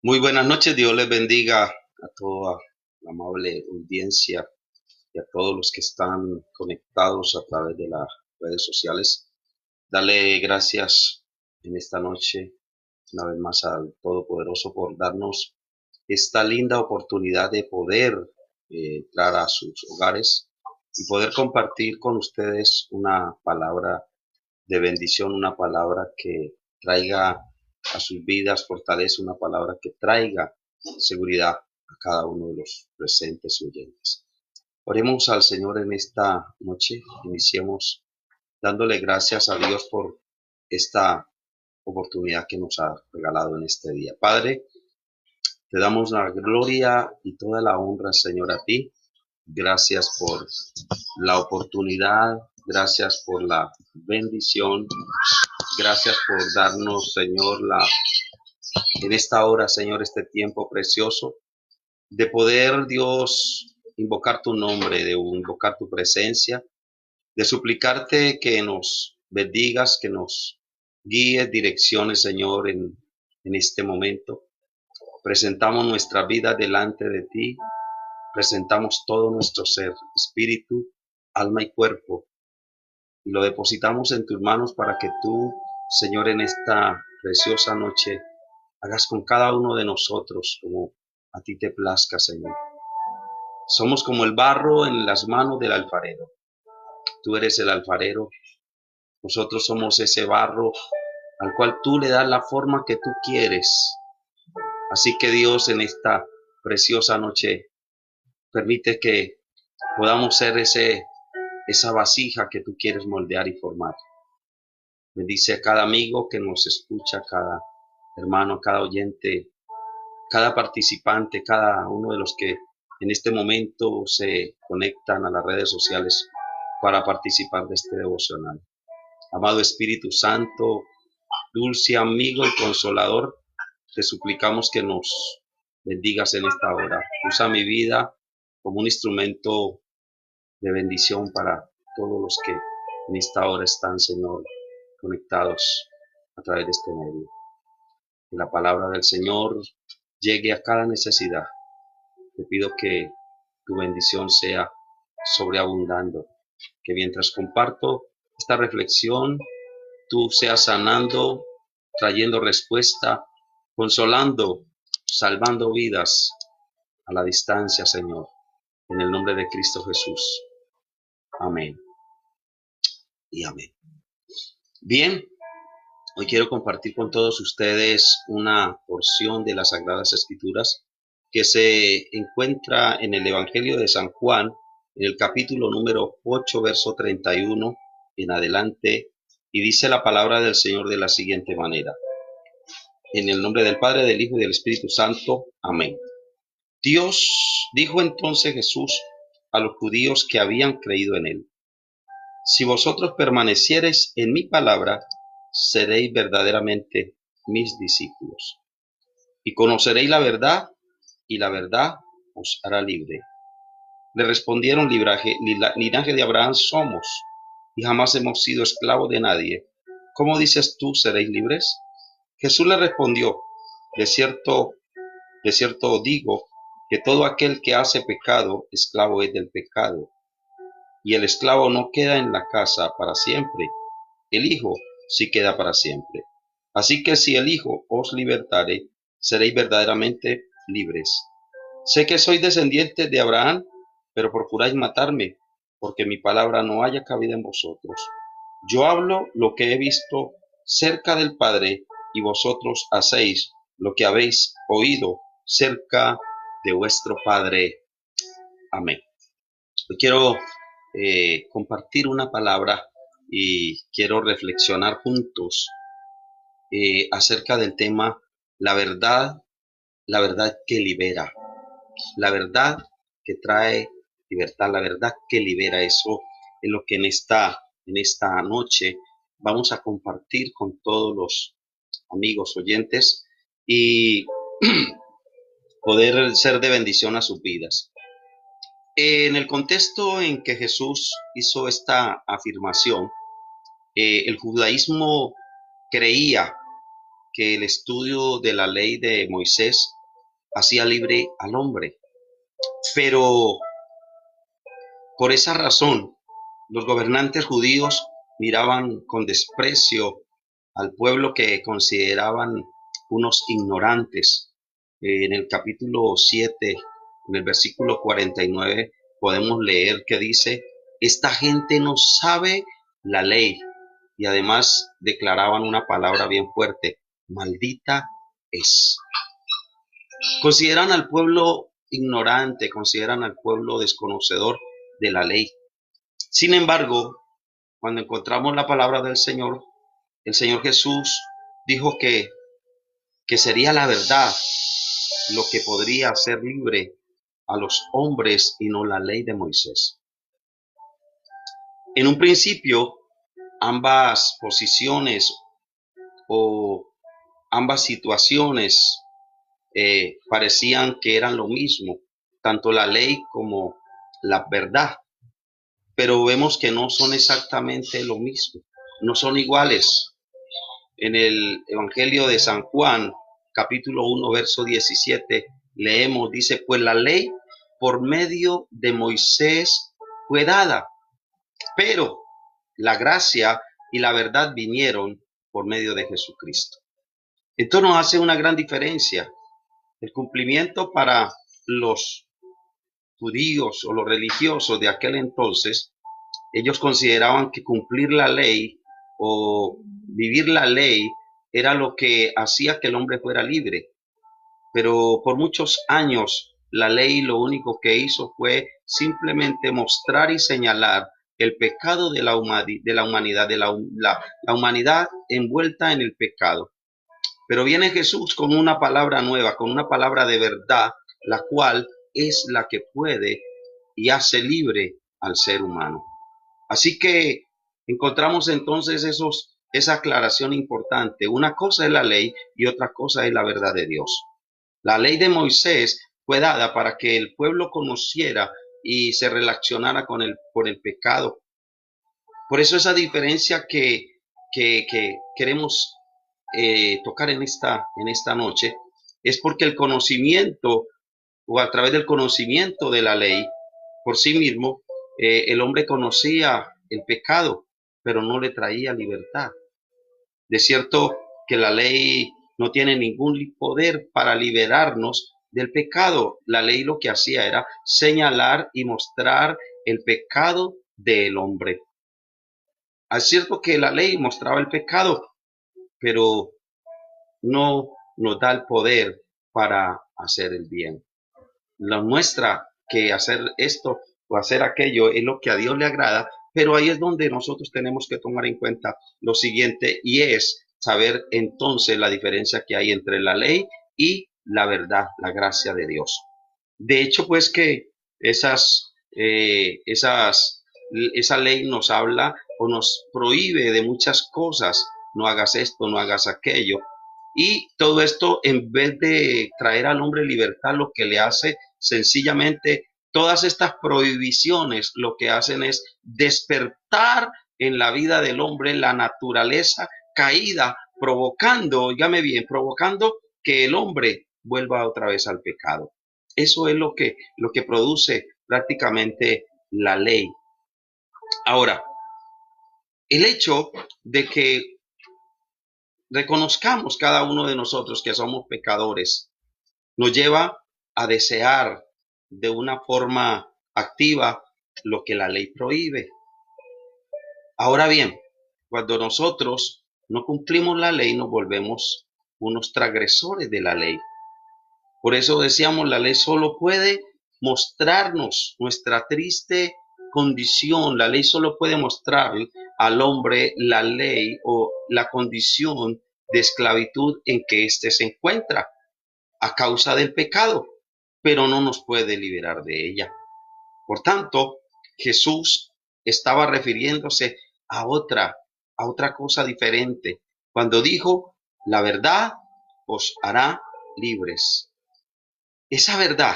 Muy buenas noches, Dios les bendiga a toda la amable audiencia y a todos los que están conectados a través de las redes sociales. Dale gracias en esta noche una vez más al Todopoderoso por darnos esta linda oportunidad de poder entrar a sus hogares y poder compartir con ustedes una palabra de bendición, una palabra que traiga a sus vidas fortaleza, una palabra que traiga seguridad a cada uno de los presentes y oyentes. Oremos al Señor en esta noche, iniciemos dándole gracias a Dios por esta oportunidad que nos ha regalado en este día. Padre, te damos la gloria y toda la honra, Señor, a ti. Gracias por la oportunidad, gracias por la bendición, gracias por darnos, Señor, en esta hora, Señor, este tiempo precioso de poder, Dios, invocar tu nombre, de invocar tu presencia, de suplicarte que nos bendigas, que nos guíes direcciones, Señor, en este momento. Presentamos nuestra vida delante de ti, presentamos todo nuestro ser, espíritu, alma y cuerpo, y lo depositamos en tus manos para que tú, Señor, en esta preciosa noche, hagas con cada uno de nosotros como a ti te plazca, Señor. Somos como el barro en las manos del alfarero. Tú eres el alfarero, nosotros somos ese barro al cual tú le das la forma que tú quieres. Así que Dios, en esta preciosa noche, permite que podamos ser esa vasija que tú quieres moldear y formar. Bendice a cada amigo que nos escucha, cada hermano, cada oyente, cada participante, cada uno de los que en este momento se conectan a las redes sociales para participar de este devocional. Amado Espíritu Santo, dulce amigo y consolador, te suplicamos que nos bendigas en esta hora. Usa mi vida como un instrumento de bendición para todos los que en esta hora están, Señor, conectados a través de este medio. Que la palabra del Señor llegue a cada necesidad. Te pido que tu bendición sea sobreabundando, que mientras comparto esta reflexión, tú seas sanando, trayendo respuesta, consolando, salvando vidas a la distancia, Señor, en el nombre de Cristo Jesús. Amén y amén. Bien, hoy quiero compartir con todos ustedes una porción de las Sagradas Escrituras que se encuentra en el Evangelio de San Juan, en el capítulo número 8, verso 31 en adelante, y dice la palabra del Señor de la siguiente manera. En el nombre del Padre, del Hijo y del Espíritu Santo. Amén. Dios dijo entonces Jesús a los judíos que habían creído en él: si vosotros permaneciereis en mi palabra, seréis verdaderamente mis discípulos, y conoceréis la verdad, y la verdad os hará libre. Le respondieron: linaje de Abraham somos, y jamás hemos sido esclavos de nadie. ¿Cómo dices tú, seréis libres? Jesús le respondió: de cierto digo, que todo aquel que hace pecado, esclavo es del pecado. Y el esclavo no queda en la casa para siempre, el Hijo sí queda para siempre. Así que si el Hijo os libertare, seréis verdaderamente libres. Sé que sois descendientes de Abraham, pero procuráis matarme, porque mi palabra no haya cabida en vosotros. Yo hablo lo que he visto cerca del Padre, y vosotros hacéis lo que habéis oído cerca de vuestro Padre. Amén. Hoy quiero compartir una palabra y quiero reflexionar juntos acerca del tema la verdad que libera, la verdad que trae libertad, la verdad que libera. Eso es lo que en esta noche vamos a compartir con todos los amigos oyentes. Y poder ser de bendición a sus vidas. En el contexto en que Jesús hizo esta afirmación, el judaísmo creía que el estudio de la ley de Moisés hacía libre al hombre, pero por esa razón los gobernantes judíos miraban con desprecio al pueblo que consideraban unos ignorantes. En el capítulo 7, en el versículo 49, podemos leer que dice, esta gente no sabe la ley. Y además declaraban una palabra bien fuerte, maldita es. Consideran al pueblo ignorante, consideran al pueblo desconocedor de la ley. Sin embargo, cuando encontramos la palabra del Señor, el Señor Jesús dijo que sería la verdad lo que podría hacer libre a los hombres y no la ley de Moisés. En un principio, ambas posiciones o ambas situaciones parecían que eran lo mismo, tanto la ley como la verdad, pero vemos que no son exactamente lo mismo, no son iguales. En el Evangelio de San Juan, capítulo 1, verso 17, leemos, dice, pues la ley por medio de Moisés fue dada, pero la gracia y la verdad vinieron por medio de Jesucristo. Esto nos hace una gran diferencia. El cumplimiento para los judíos o los religiosos de aquel entonces, ellos consideraban que cumplir la ley o vivir la ley era lo que hacía que el hombre fuera libre. Pero por muchos años la ley lo único que hizo fue simplemente mostrar y señalar el pecado de la humanidad, la humanidad envuelta en el pecado. Pero viene Jesús con una palabra nueva, con una palabra de verdad, la cual es la que puede y hace libre al ser humano. Así que encontramos entonces esa aclaración importante. Una cosa es la ley y otra cosa es la verdad de Dios. La ley de Moisés fue dada para que el pueblo conociera y se relacionara con el pecado. Por eso esa diferencia que queremos tocar en esta noche es porque el conocimiento o a través del conocimiento de la ley por sí mismo, el hombre conocía el pecado, pero no le traía libertad. De cierto que la ley no tiene ningún poder para liberarnos del pecado. La ley lo que hacía era señalar y mostrar el pecado del hombre. Es cierto que la ley mostraba el pecado, pero no nos da el poder para hacer el bien. Nos muestra que hacer esto o hacer aquello es lo que a Dios le agrada, pero ahí es donde nosotros tenemos que tomar en cuenta lo siguiente y es saber entonces la diferencia que hay entre la ley y la verdad, la gracia de Dios. De hecho, pues que esa ley nos habla o nos prohíbe de muchas cosas. No hagas esto, no hagas aquello. Y todo esto, en vez de traer al hombre libertad, lo que le hace sencillamente, todas estas prohibiciones, lo que hacen es despertar en la vida del hombre la naturaleza caída, provocando, oígame bien, provocando que el hombre vuelva otra vez al pecado. Eso es lo que produce prácticamente la ley. Ahora, el hecho de que reconozcamos cada uno de nosotros que somos pecadores nos lleva a desear de una forma activa lo que la ley prohíbe. Ahora bien, cuando nosotros no cumplimos la ley, nos volvemos unos transgresores de la ley. Por eso decíamos, la ley solo puede mostrarnos nuestra triste condición. La ley solo puede mostrar al hombre la ley o la condición de esclavitud en que éste se encuentra a causa del pecado, pero no nos puede liberar de ella. Por tanto, Jesús estaba refiriéndose a otra cosa diferente, cuando dijo, la verdad os hará libres. esa verdad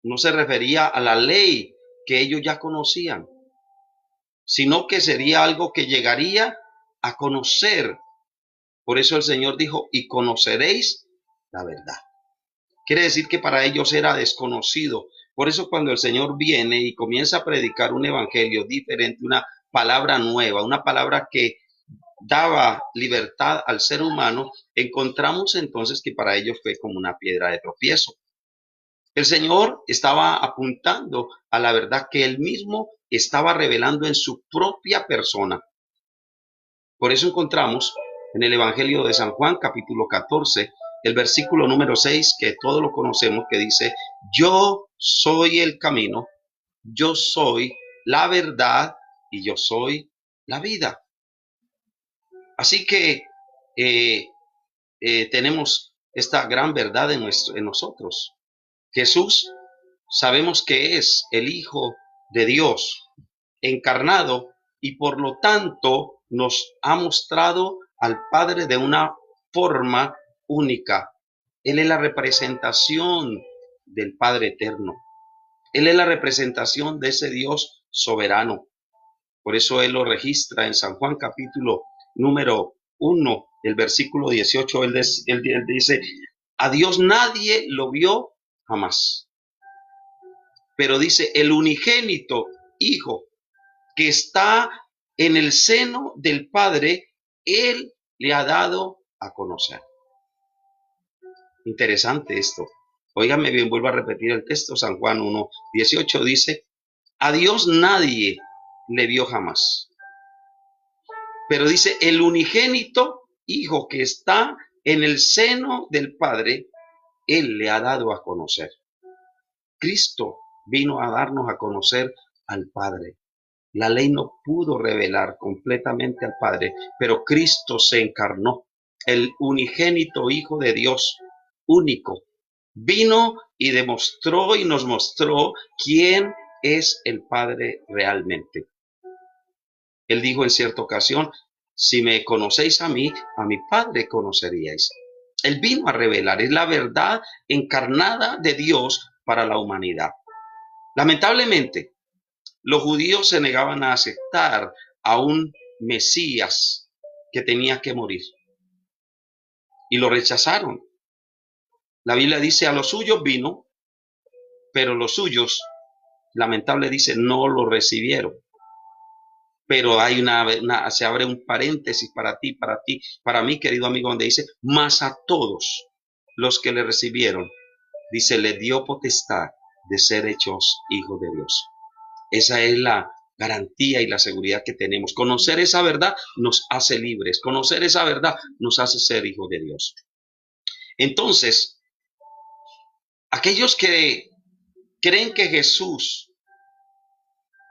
no se refería a la ley que ellos ya conocían, sino que sería algo que llegaría a conocer. Por eso el Señor dijo, y conoceréis la verdad. Quiere decir que para ellos era desconocido. Por eso cuando el Señor viene y comienza a predicar un evangelio diferente, una palabra nueva, una palabra que daba libertad al ser humano, encontramos entonces que para ellos fue como una piedra de tropiezo. El Señor estaba apuntando a la verdad que Él mismo estaba revelando en su propia persona. Por eso encontramos en el Evangelio de San Juan, capítulo 14, el versículo número 6, que todos lo conocemos, que dice, yo soy el camino, yo soy la verdad y yo soy la vida. Así que eh, tenemos esta gran verdad en nosotros. Jesús sabemos que es el Hijo de Dios encarnado y por lo tanto nos ha mostrado al Padre de una forma única. Él es la representación del Padre eterno. Él es la representación de ese Dios soberano. Por eso Él lo registra en San Juan capítulo número 1, el versículo 18. Él dice, a Dios nadie lo vio jamás. Pero dice, el unigénito Hijo que está en el seno del Padre, Él le ha dado a conocer. Interesante esto. Óigame bien, vuelvo a repetir el texto, San Juan 1:18 dice, a Dios nadie le vio jamás. Pero dice, el unigénito Hijo que está en el seno del Padre, Él le ha dado a conocer. Cristo vino a darnos a conocer al Padre. La ley no pudo revelar completamente al Padre, pero Cristo se encarnó, el unigénito Hijo de Dios, único. Vino y demostró y nos mostró quién es el Padre realmente. Él dijo en cierta ocasión, si me conocéis a mi Padre conoceríais. Él vino a revelar, es la verdad encarnada de Dios para la humanidad. Lamentablemente, los judíos se negaban a aceptar a un Mesías que tenía que morir y lo rechazaron. La Biblia dice, a los suyos vino, pero los suyos, lamentable dice, no lo recibieron. Pero hay se abre un paréntesis para ti, para mí, querido amigo, donde dice, mas a todos los que le recibieron, dice, le dio potestad de ser hechos hijos de Dios. Esa es la garantía y la seguridad que tenemos. Conocer esa verdad nos hace libres. Conocer esa verdad nos hace ser hijos de Dios. Entonces, aquellos que creen que Jesús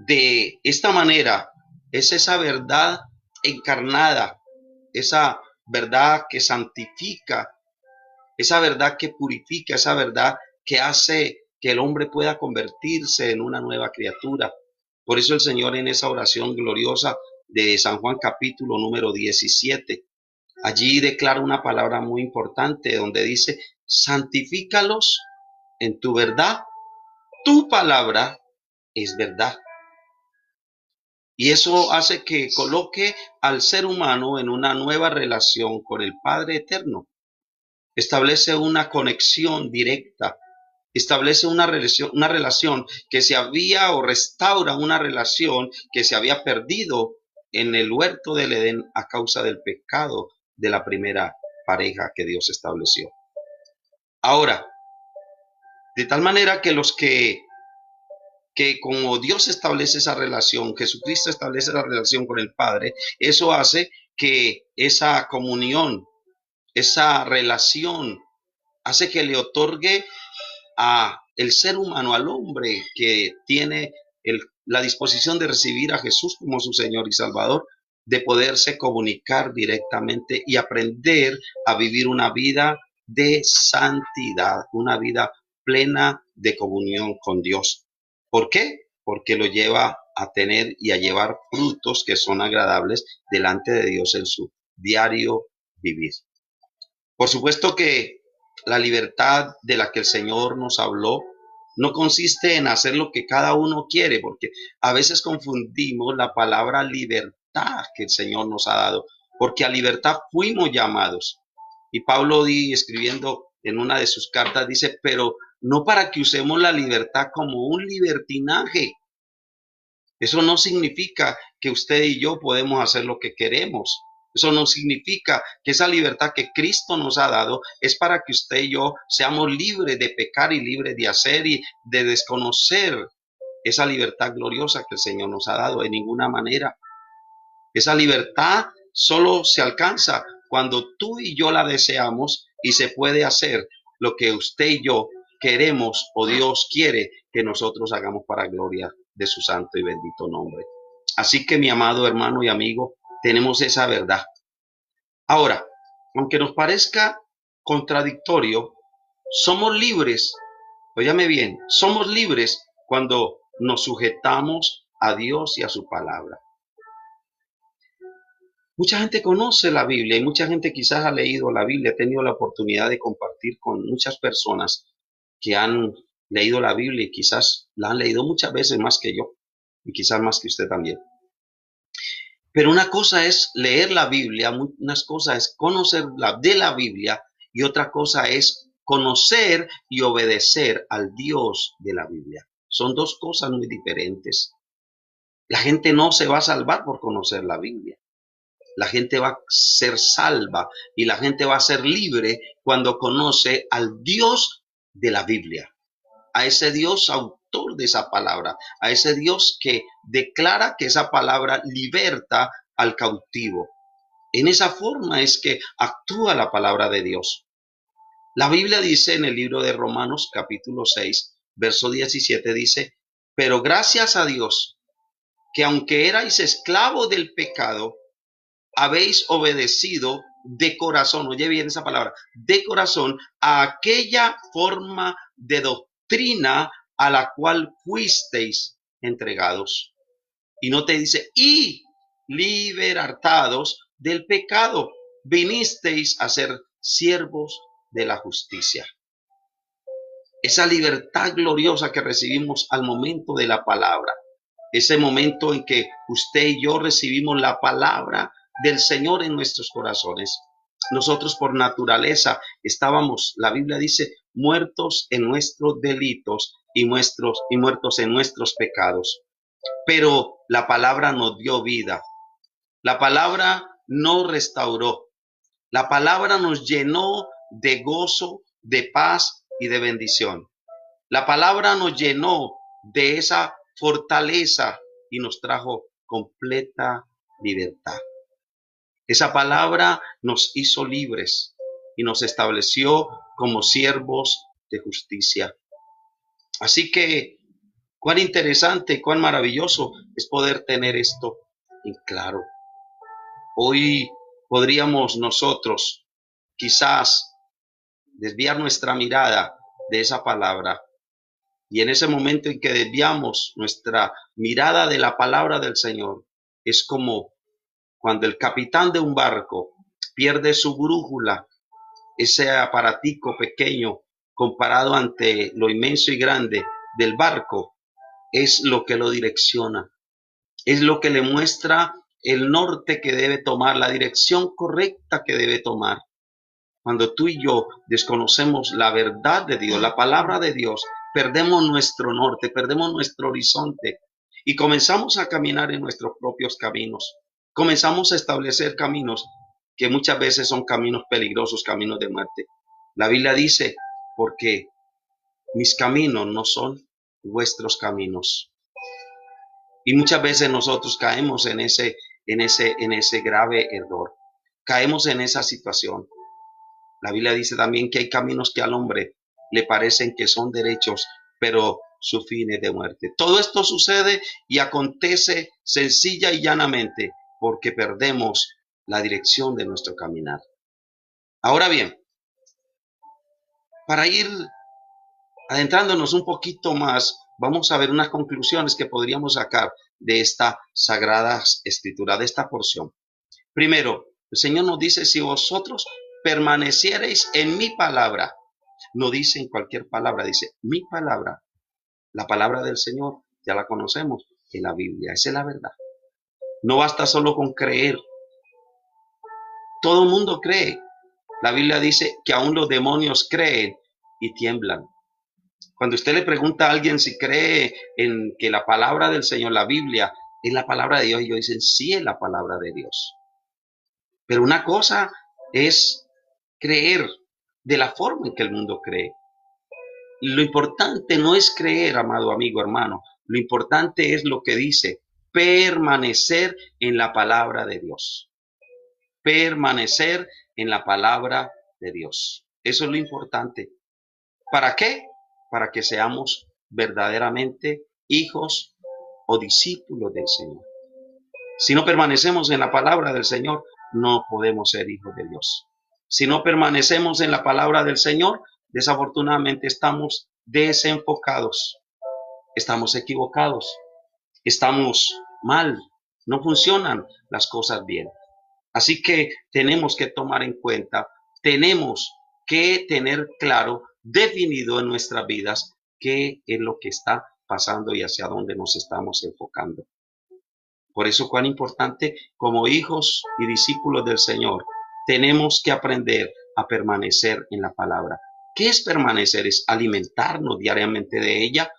de esta manera es esa verdad encarnada, esa verdad que santifica, esa verdad que purifica, esa verdad que hace que el hombre pueda convertirse en una nueva criatura. Por eso el Señor en esa oración gloriosa de San Juan capítulo número 17, allí declara una palabra muy importante donde dice, santifícalos en tu verdad, tu palabra es verdad. Y eso hace que coloque al ser humano en una nueva relación con el Padre eterno. Establece una conexión directa, establece una relación que se había o restaura una relación que se había perdido en el huerto del Edén a causa del pecado de la primera pareja que Dios estableció. Ahora, de tal manera que los que como Dios establece esa relación, Jesucristo establece la relación con el Padre, eso hace que esa comunión, esa relación, hace que le otorgue a el ser humano, al hombre que tiene la disposición de recibir a Jesús como su Señor y Salvador, de poderse comunicar directamente y aprender a vivir una vida de santidad, una vida plena de comunión con Dios. ¿Por qué? Porque lo lleva a tener y a llevar frutos que son agradables delante de Dios en su diario vivir. Por supuesto que La libertad de la que el Señor nos habló no consiste en hacer lo que cada uno quiere, porque a veces confundimos la palabra libertad que el Señor nos ha dado, porque a libertad fuimos llamados. Y Pablo escribiendo en una de sus cartas dice, pero no para que usemos la libertad como un libertinaje. Eso no significa que usted y yo podemos hacer lo que queremos. Eso no significa que esa libertad que Cristo nos ha dado es para que usted y yo seamos libres de pecar y libres de hacer y de desconocer esa libertad gloriosa que el Señor nos ha dado. De ninguna manera. Esa libertad solo se alcanza cuando tú y yo la deseamos y se puede hacer lo que usted y yo queremos o Dios quiere que nosotros hagamos para gloria de su santo y bendito nombre. Así que mi amado hermano y amigo, tenemos esa verdad. Ahora, aunque nos parezca contradictorio, somos libres, óyame bien, somos libres cuando nos sujetamos a Dios y a su palabra. Mucha gente conoce la Biblia y mucha gente quizás ha leído la Biblia, ha tenido la oportunidad de compartir con muchas personas que han leído la Biblia y quizás la han leído muchas veces más que yo y quizás más que usted también. Pero una cosa es leer la Biblia, una cosa es conocer de la Biblia y otra cosa es conocer y obedecer al Dios de la Biblia. Son dos cosas muy diferentes. La gente no se va a salvar por conocer la Biblia. La gente va a ser salva y la gente va a ser libre cuando conoce al Dios de la Biblia, a ese Dios autor de esa palabra, a ese Dios que declara que esa palabra liberta al cautivo. En esa forma es que actúa la palabra de Dios. La Biblia dice en el libro de Romanos capítulo 6, verso 17, dice, pero gracias a Dios que aunque erais esclavos del pecado, habéis obedecido de corazón, oye bien esa palabra, de corazón, a aquella forma de doctrina a la cual fuisteis entregados. Y no te dice, y libertados del pecado, vinisteis a ser siervos de la justicia. Esa libertad gloriosa que recibimos al momento de la palabra, ese momento en que usted y yo recibimos la palabra del Señor en nuestros corazones. Nosotros por naturaleza estábamos, la Biblia dice, muertos en nuestros delitos y muertos en nuestros pecados. Pero la palabra nos dio vida. La palabra nos restauró. La palabra nos llenó de gozo, de paz y de bendición. La palabra nos llenó de esa fortaleza y nos trajo completa libertad. Esa palabra nos hizo libres y nos estableció como siervos de justicia. Así que cuán interesante, cuán maravilloso es poder tener esto en claro. Hoy podríamos nosotros quizás desviar nuestra mirada de esa palabra. Y en ese momento en que desviamos nuestra mirada de la palabra del Señor, es como cuando el capitán de un barco pierde su brújula, ese aparatico pequeño comparado ante lo inmenso y grande del barco, es lo que lo direcciona, es lo que le muestra el norte que debe tomar, la dirección correcta que debe tomar. Cuando tú y yo desconocemos la verdad de Dios, la palabra de Dios, perdemos nuestro norte, perdemos nuestro horizonte y comenzamos a caminar en nuestros propios caminos. Comenzamos a establecer caminos que muchas veces son caminos peligrosos, caminos de muerte. La Biblia dice, porque mis caminos no son vuestros caminos. Y muchas veces nosotros caemos en ese grave error. Caemos en esa situación. La Biblia dice también que hay caminos que al hombre le parecen que son derechos, pero su fin es de muerte. Todo esto sucede y acontece sencilla y llanamente porque perdemos la dirección de nuestro caminar. Ahora bien, para ir adentrándonos un poquito más, vamos a ver unas conclusiones que podríamos sacar de esta sagrada escritura, de esta porción. Primero, el Señor nos dice, si vosotros permaneciereis en mi palabra, no dice en cualquier palabra, dice mi palabra, la palabra del Señor, ya la conocemos en la Biblia, esa es la verdad. No basta solo con creer, todo el mundo cree. La Biblia dice que aún los demonios creen y tiemblan. Cuando usted le pregunta a alguien si cree en que la palabra del Señor, la Biblia, es la palabra de Dios, ellos dicen sí es la palabra de Dios. Pero una cosa es creer de la forma en que el mundo cree. Lo importante no es creer, amado amigo, hermano. Lo importante es lo que dice, permanecer en la palabra de Dios. Permanecer en la palabra de Dios. Eso es lo importante. ¿Para qué? Para que seamos verdaderamente hijos o discípulos del Señor. Si no permanecemos en la palabra del Señor, no podemos ser hijos de Dios. Si no permanecemos en la palabra del Señor, desafortunadamente estamos desenfocados, estamos equivocados, estamos mal, no funcionan las cosas bien. Así que tenemos que tomar en cuenta, tenemos que tener claro, definido en nuestras vidas, qué es lo que está pasando y hacia dónde nos estamos enfocando. Por eso, cuán importante, como hijos y discípulos del Señor, tenemos que aprender a permanecer en la palabra. ¿Qué es permanecer? Es alimentarnos diariamente de ella,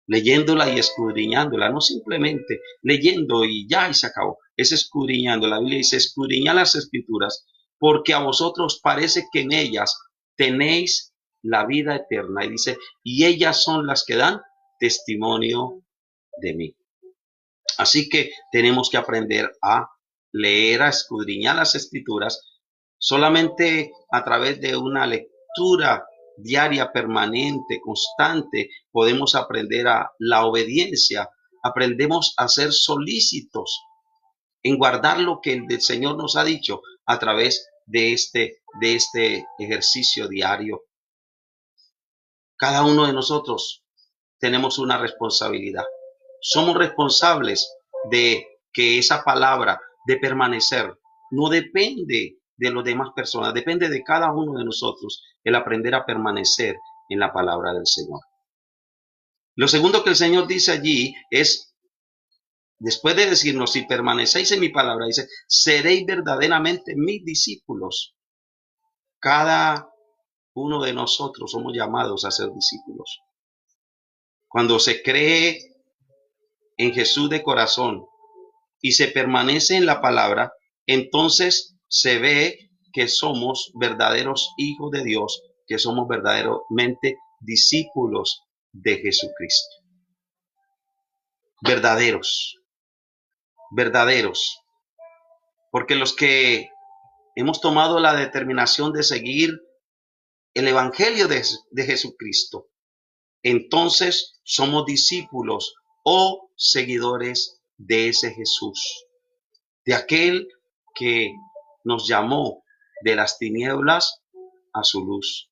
leyéndola y escudriñándola, no simplemente leyendo y ya y se acabó, es escudriñando. La Biblia dice, escudriñad las escrituras, porque a vosotros parece que en ellas tenéis la vida eterna. Y dice, y ellas son las que dan testimonio de mí. Así que tenemos que aprender a leer, a escudriñar las escrituras. Solamente a través de una lectura diaria, permanente, constante, podemos aprender a la obediencia. Aprendemos a ser solícitos en guardar lo que el Señor nos ha dicho a través de este ejercicio diario. Cada uno de nosotros tenemos una responsabilidad. Somos responsables de que esa palabra de permanecer no depende de las demás personas, depende de cada uno de nosotros el aprender a permanecer en la palabra del Señor. Lo segundo que el Señor dice allí es, después de decirnos, si permanecéis en mi palabra, dice, seréis verdaderamente mis discípulos. Cada uno de nosotros somos llamados a ser discípulos. Cuando se cree en Jesús de corazón y se permanece en la palabra, entonces se ve que somos verdaderos hijos de Dios, que somos verdaderamente discípulos de Jesucristo. Verdaderos, verdaderos. Porque los que hemos tomado la determinación de seguir el Evangelio de Jesucristo, entonces somos discípulos o seguidores de ese Jesús, de aquel que nos llamó de las tinieblas a su luz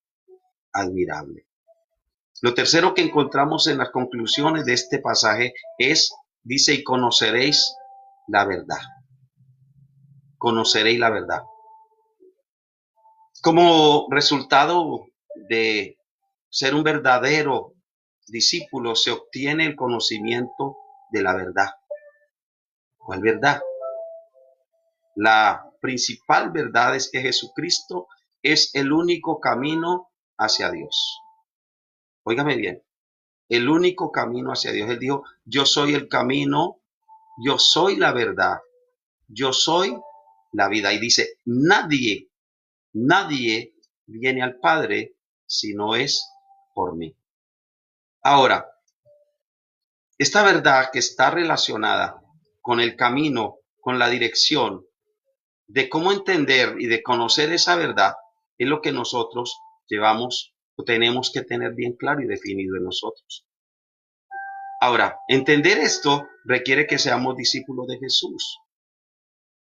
admirable. Lo tercero que encontramos en las conclusiones de este pasaje es, dice, y conoceréis la verdad. Conoceréis la verdad. Como resultado de ser un verdadero discípulo, se obtiene el conocimiento de la verdad. ¿Cuál verdad? La principal verdad es que Jesucristo es el único camino hacia Dios. Óigame bien, el único camino hacia Dios. Él dijo, yo soy el camino, yo soy la verdad, yo soy la vida. Y dice, nadie viene al Padre si no es por mí. Ahora, esta verdad que está relacionada con el camino, con la dirección, de cómo entender y de conocer esa verdad, es lo que nosotros llevamos o tenemos que tener bien claro y definido en nosotros. Ahora, entender esto requiere que seamos discípulos de Jesús.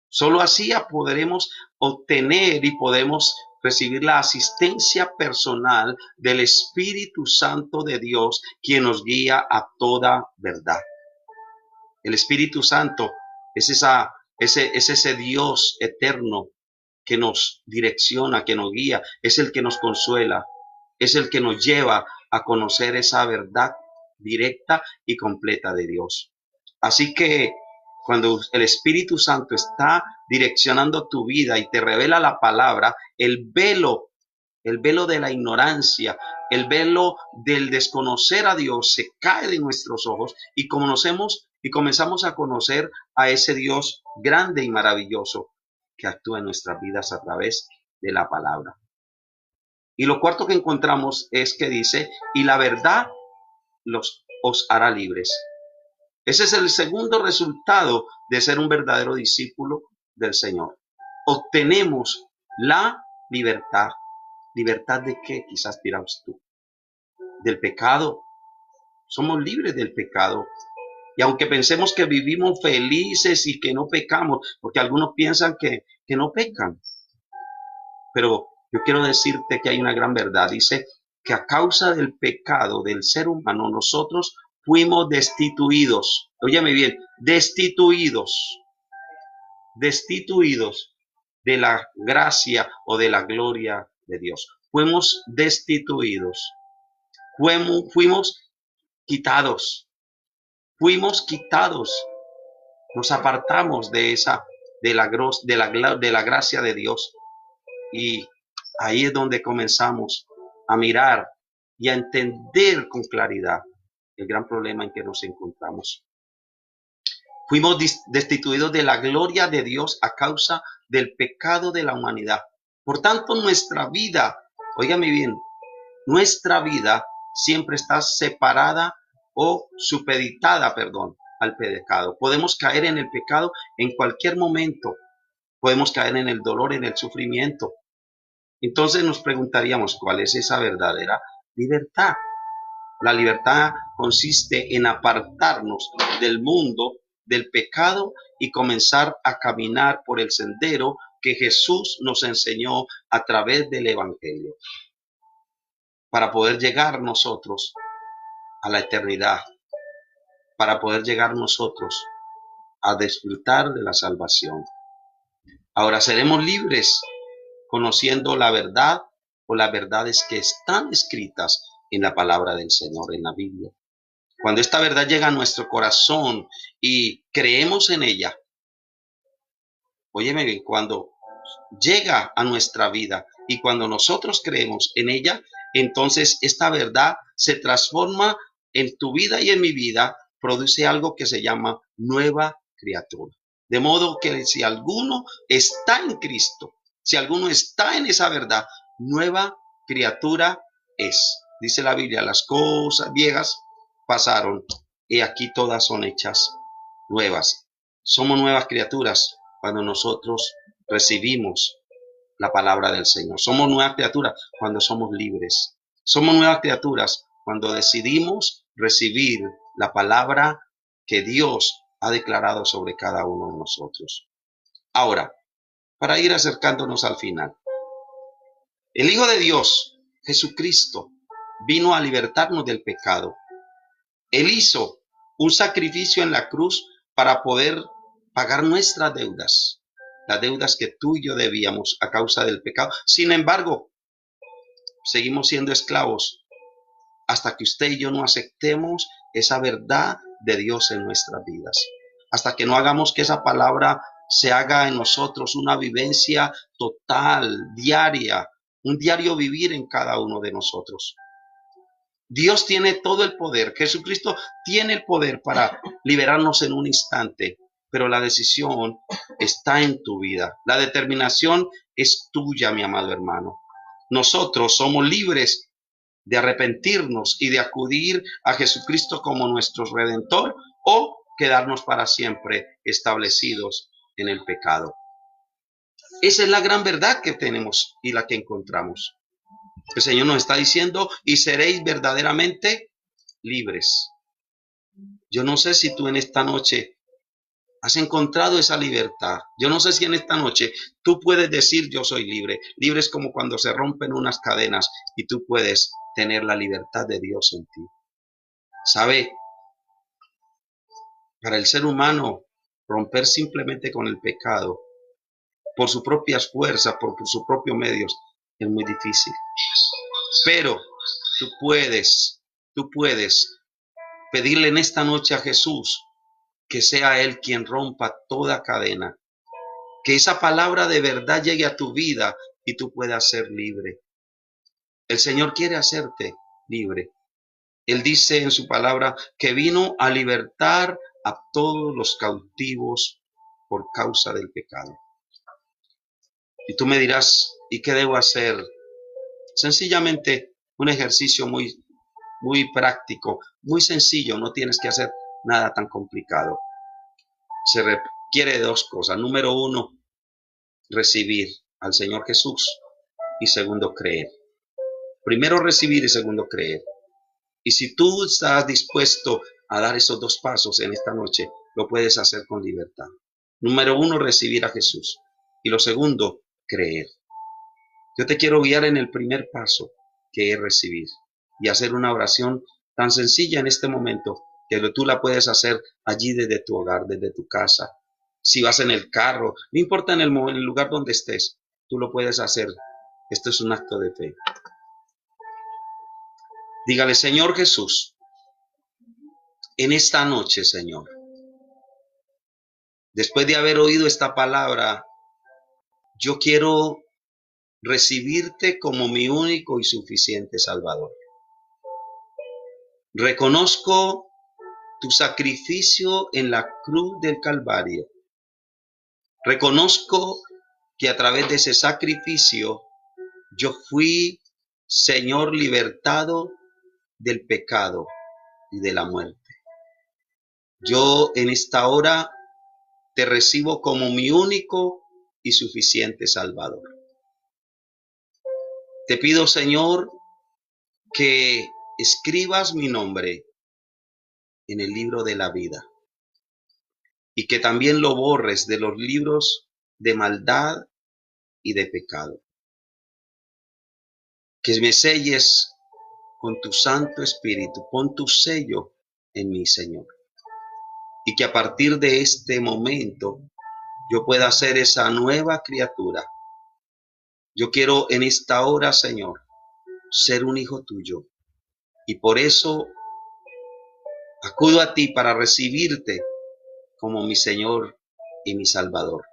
Solo así podremos obtener y podemos recibir la asistencia personal del Espíritu Santo de Dios, quien nos guía a toda verdad. El Espíritu Santo es ese Dios eterno que nos direcciona, que nos guía, es el que nos consuela, es el que nos lleva a conocer esa verdad directa y completa de Dios. Así que cuando el Espíritu Santo está direccionando tu vida y te revela la palabra, el velo de la ignorancia, el velo del desconocer a Dios se cae de nuestros ojos y conocemos y comenzamos a conocer a ese Dios grande y maravilloso que actúa en nuestras vidas a través de la palabra. Y lo cuarto que encontramos es que dice, y la verdad os hará libres. Ese es el segundo resultado de ser un verdadero discípulo del Señor. Obtenemos la libertad. ¿Libertad de qué? Quizás dirás tú. Del pecado. Somos libres del pecado. Y aunque pensemos que vivimos felices y que no pecamos, porque algunos piensan que no pecan. Pero yo quiero decirte que hay una gran verdad. Dice que a causa del pecado del ser humano, nosotros fuimos destituidos. Óyeme bien, destituidos de la gracia o de la gloria de Dios. Fuimos destituidos. Fuimos quitados. Fuimos quitados. Nos apartamos de la gracia de Dios. Y ahí es donde comenzamos a mirar y a entender con claridad el gran problema en que nos encontramos. Fuimos destituidos de la gloria de Dios a causa del pecado de la humanidad. Por tanto, nuestra vida, óigame bien, nuestra vida siempre está separada o supeditada, al pecado. Podemos caer en el pecado en cualquier momento. Podemos caer en el dolor, en el sufrimiento. Entonces nos preguntaríamos, ¿cuál es esa verdadera libertad? La libertad consiste en apartarnos del mundo, del pecado y comenzar a caminar por el sendero que Jesús nos enseñó a través del Evangelio, para poder llegar nosotros a la eternidad, para poder llegar nosotros a disfrutar de la salvación. Ahora seremos libres conociendo la verdad o las verdades que están escritas en la palabra del Señor, en la Biblia. Cuando esta verdad llega a nuestro corazón y creemos en ella, óyeme bien, cuando llega a nuestra vida y cuando nosotros creemos en ella, entonces esta verdad se transforma en tu vida y en mi vida, produce algo que se llama nueva criatura. De modo que si alguno está en Cristo, si alguno está en esa verdad, nueva criatura es. Dice la Biblia, las cosas viejas pasaron y aquí todas son hechas nuevas. Somos nuevas criaturas cuando nosotros recibimos la palabra del Señor. Somos nuevas criaturas cuando somos libres. Somos nuevas criaturas cuando decidimos recibir la palabra que Dios ha declarado sobre cada uno de nosotros. Ahora, para ir acercándonos al final, el Hijo de Dios, Jesucristo, vino a libertarnos del pecado. Él hizo un sacrificio en la cruz para poder pagar nuestras deudas, las deudas que tú y yo debíamos a causa del pecado. Sin embargo, seguimos siendo esclavos hasta que usted y yo no aceptemos esa verdad de Dios en nuestras vidas. Hasta que no hagamos que esa palabra se haga en nosotros una vivencia total, diaria, un diario vivir en cada uno de nosotros. Dios tiene todo el poder. Jesucristo tiene el poder para liberarnos en un instante, pero la decisión está en tu vida. La determinación es tuya, mi amado hermano. Nosotros somos libres de arrepentirnos y de acudir a Jesucristo como nuestro Redentor o quedarnos para siempre establecidos en el pecado. Esa es la gran verdad que tenemos y la que encontramos. El Señor nos está diciendo, y seréis verdaderamente libres. Yo no sé si tú en esta noche has encontrado esa libertad. Yo no sé si en esta noche tú puedes decir yo soy libre. Libre es como cuando se rompen unas cadenas y tú puedes tener la libertad de Dios en ti. ¿Sabe? Para el ser humano, romper simplemente con el pecado, por sus propias fuerzas, por sus propios medios, es muy difícil. Pero tú puedes pedirle en esta noche a Jesús que sea Él quien rompa toda cadena, que esa palabra de verdad llegue a tu vida y tú puedas ser libre. El Señor quiere hacerte libre. Él dice en su palabra que vino a libertar a todos los cautivos por causa del pecado. Y tú me dirás, ¿y qué debo hacer? Sencillamente un ejercicio muy práctico, muy sencillo, no tienes que hacer nada tan complicado. Se requiere de dos cosas. Número uno, recibir al Señor Jesús y segundo, creer. Primero recibir y segundo, creer. Y si tú estás dispuesto a dar esos dos pasos en esta noche, lo puedes hacer con libertad. Número uno, recibir a Jesús. Y lo segundo, creer. Yo te quiero guiar en el primer paso, que es recibir. Y hacer una oración tan sencilla en este momento, que tú la puedes hacer allí desde tu hogar, desde tu casa. Si vas en el carro, no importa en el lugar donde estés, tú lo puedes hacer. Esto es un acto de fe. Dígale, Señor Jesús, en esta noche, Señor, después de haber oído esta palabra, yo quiero recibirte como mi único y suficiente Salvador. Reconozco tu sacrificio en la cruz del Calvario. Reconozco que a través de ese sacrificio yo fui, Señor, libertado del pecado y de la muerte. Yo en esta hora te recibo como mi único y suficiente Salvador. Te pido, Señor, que escribas mi nombre en el libro de la vida y que también lo borres de los libros de maldad y de pecado. Que me selles con tu Santo Espíritu, pon tu sello en mí, Señor. Y que a partir de este momento yo pueda ser esa nueva criatura. Yo quiero en esta hora, Señor, ser un hijo tuyo. Y por eso acudo a ti para recibirte como mi Señor y mi Salvador.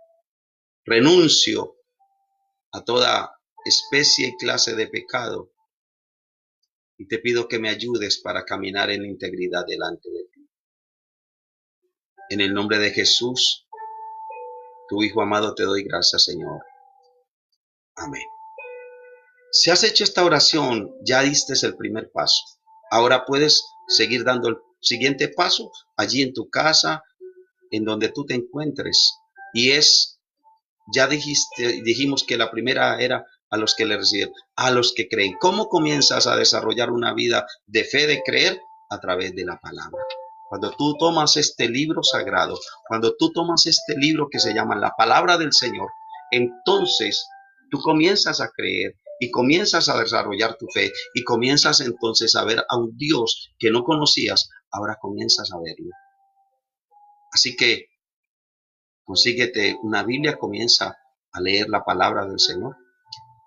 Renuncio a toda especie y clase de pecado y te pido que me ayudes para caminar en integridad delante de ti. En el nombre de Jesús, tu Hijo amado, te doy gracias, Señor. Amén. Si has hecho esta oración, ya diste el primer paso. Ahora puedes seguir dando el siguiente paso allí en tu casa, en donde tú te encuentres. Y ya dijimos que la primera era a los que le reciben, a los que creen. ¿Cómo comienzas a desarrollar una vida de fe, de creer? A través de la palabra. Cuando tú tomas este libro sagrado, cuando tú tomas este libro que se llama la palabra del Señor, entonces tú comienzas a creer y comienzas a desarrollar tu fe y comienzas entonces a ver a un Dios que no conocías, ahora comienzas a verlo. Así que consíguete una Biblia, comienza a leer la palabra del Señor.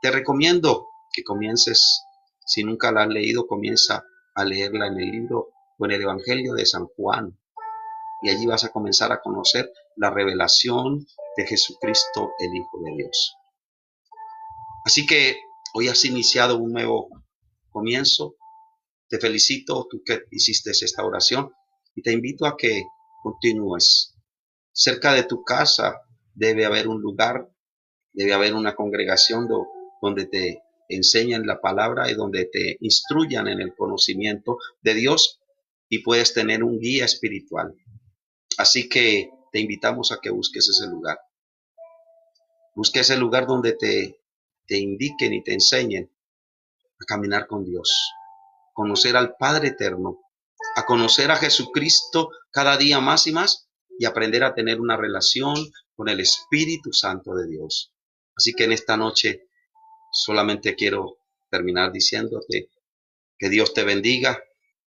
Te recomiendo que comiences, si nunca la has leído, comienza a leerla en el libro o en el Evangelio de San Juan. Y allí vas a comenzar a conocer la revelación de Jesucristo, el Hijo de Dios. Así que hoy has iniciado un nuevo comienzo. Te felicito, tú que hiciste esta oración, y te invito a que continúes. Cerca de tu casa debe haber un lugar, debe haber una congregación donde te enseñan la palabra y donde te instruyan en el conocimiento de Dios y puedes tener un guía espiritual. Así que te invitamos a que busques ese lugar. Busque ese lugar donde te indiquen y te enseñen a caminar con Dios, conocer al Padre Eterno, a conocer a Jesucristo cada día más y más y aprender a tener una relación con el Espíritu Santo de Dios. Así que en esta noche solamente quiero terminar diciéndote que Dios te bendiga,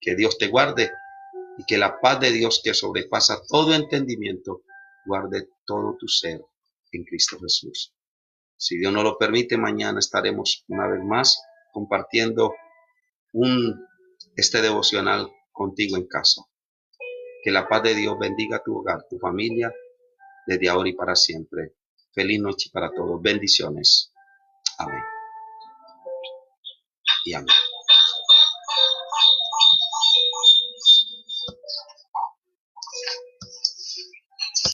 que Dios te guarde y que la paz de Dios que sobrepasa todo entendimiento guarde todo tu ser en Cristo Jesús. Si Dios nos lo permite, mañana estaremos una vez más compartiendo un, este devocional contigo en casa. Que la paz de Dios bendiga tu hogar, tu familia, desde ahora y para siempre. Feliz noche para todos. Bendiciones. Amén. Y amén.